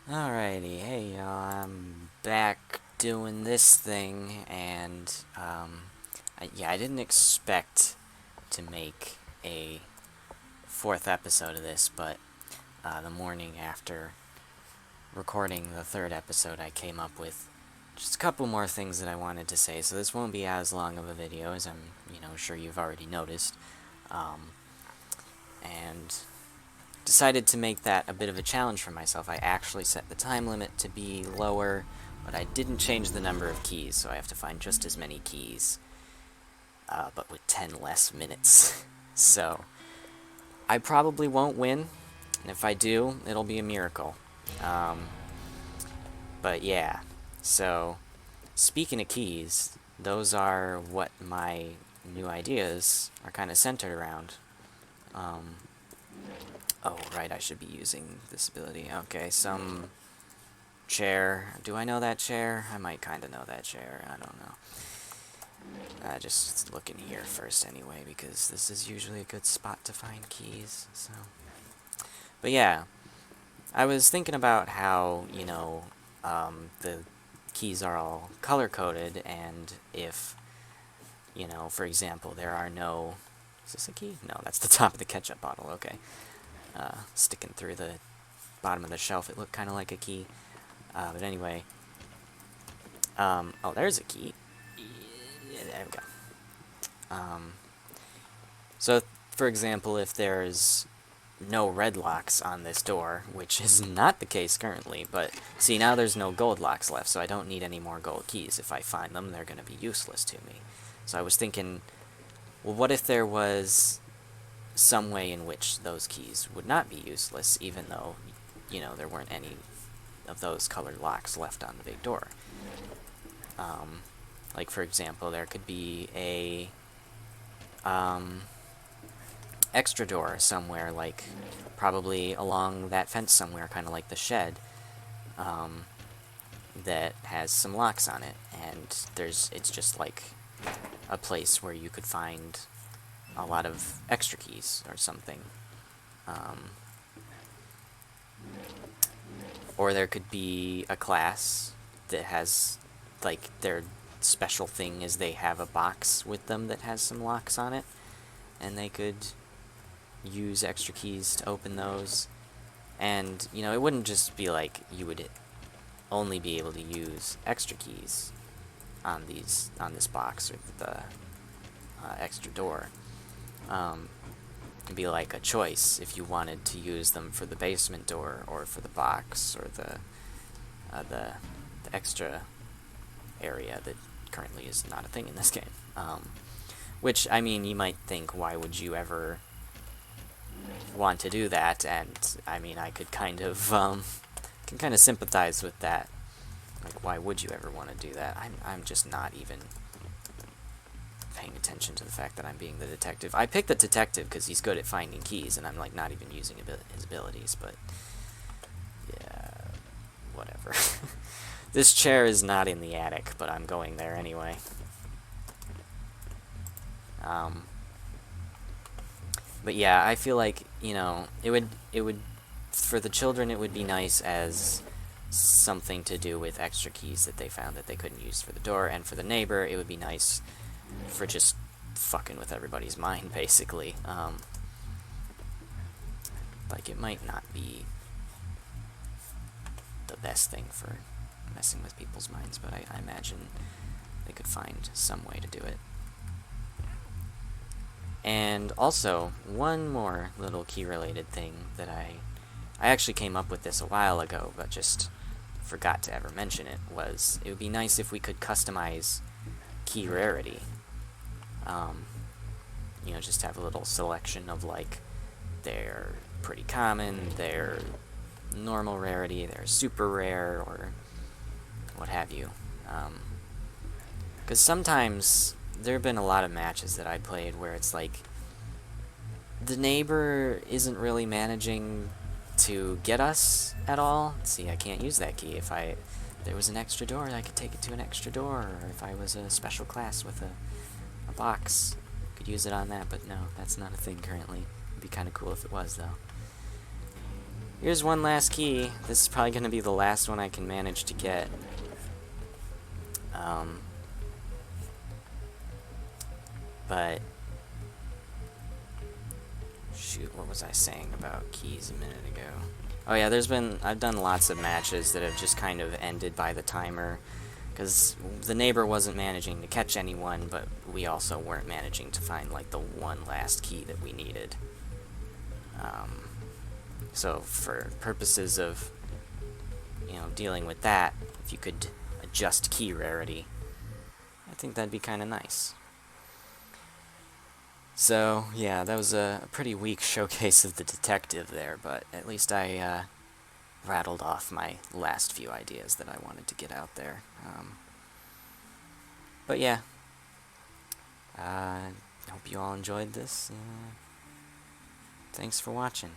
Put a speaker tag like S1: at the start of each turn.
S1: Alrighty, hey y'all, I'm back doing this thing, and I didn't expect to make a fourth episode of this, but the morning after recording the third episode, I came up with just a couple more things that I wanted to say, so this won't be as long of a video as I'm, sure you've already noticed, um, and decided to make that a bit of a challenge for myself. I actually set the time limit to be lower, but I didn't change the number of keys, so I have to find just as many keys, but with 10 less minutes. So, I probably won't win, and if I do, it'll be a miracle. Um, but yeah, so, speaking of keys, those are what my new ideas are kind of centered around. Um, oh, right, I should be using this ability. Okay, some chair. Do I know that chair? I might kind of know that chair. I don't know. Just look in here first anyway, because this is usually a good spot to find keys, so. But yeah, I was thinking about how, the keys are all color-coded, and if, for example, there are no... Is this a key? No, that's the top of the ketchup bottle, okay. Sticking through the bottom of the shelf, it looked kind of like a key. But anyway, oh, there's a key. Yeah, there we go. So, for example, if there's no red locks on this door, which is not the case currently, but see, now there's no gold locks left, so I don't need any more gold keys. If I find them, they're going to be useless to me. So I was thinking, well, what if there was some way in which those keys would not be useless, even though, there weren't any of those colored locks left on the big door? Like, for example, there could be a extra door somewhere, like probably along that fence somewhere, kind of like the shed, that has some locks on it, and it's just like a place where you could find a lot of extra keys or something. Or there could be a class that has, like, their special thing is they have a box with them that has some locks on it, and they could use extra keys to open those. And, it wouldn't just be like you would only be able to use extra keys on this box with the extra door. It'd be like a choice if you wanted to use them for the basement door or for the box or the extra area that currently is not a thing in this game. Which, I mean, you might think, why would you ever want to do that? And I mean, I could kind of can kind of sympathize with that. Like, why would you ever want to do that? I'm just not even paying attention to the fact that I'm being the detective. I picked the detective because he's good at finding keys, and I'm like not even using his abilities. But yeah, whatever. This chair is not in the attic, but I'm going there anyway. But yeah, I feel like, it would, for the children, it would be nice as something to do with extra keys that they found that they couldn't use for the door, and for the neighbor, it would be nice for just fucking with everybody's mind, basically. Like, it might not be the best thing for messing with people's minds, but I imagine they could find some way to do it. And also, one more little key-related thing that I actually came up with this a while ago, but just forgot to ever mention it, was it would be nice if we could customize key rarity. Just have a little selection of, like, they're pretty common, they're normal rarity, they're super rare, or what have you. Because sometimes there have been a lot of matches that I played where it's like the neighbor isn't really managing to get us at all. See, I can't use that key. If there was an extra door, I could take it to an extra door, or if I was a special class with a box, I could use it on that, but no, that's not a thing currently. It'd be kind of cool if it was, though. Here's one last key. This is probably going to be the last one I can manage to get. But shoot, what was I saying about keys a minute ago? Oh yeah, I've done lots of matches that have just kind of ended by the timer, because the neighbor wasn't managing to catch anyone, but we also weren't managing to find, like, the one last key that we needed. So for purposes of, dealing with that, if you could adjust key rarity, I think that'd be kind of nice. So, yeah, that was a pretty weak showcase of the detective there, but at least I rattled off my last few ideas that I wanted to get out there. But yeah, hope you all enjoyed this. Thanks for watching.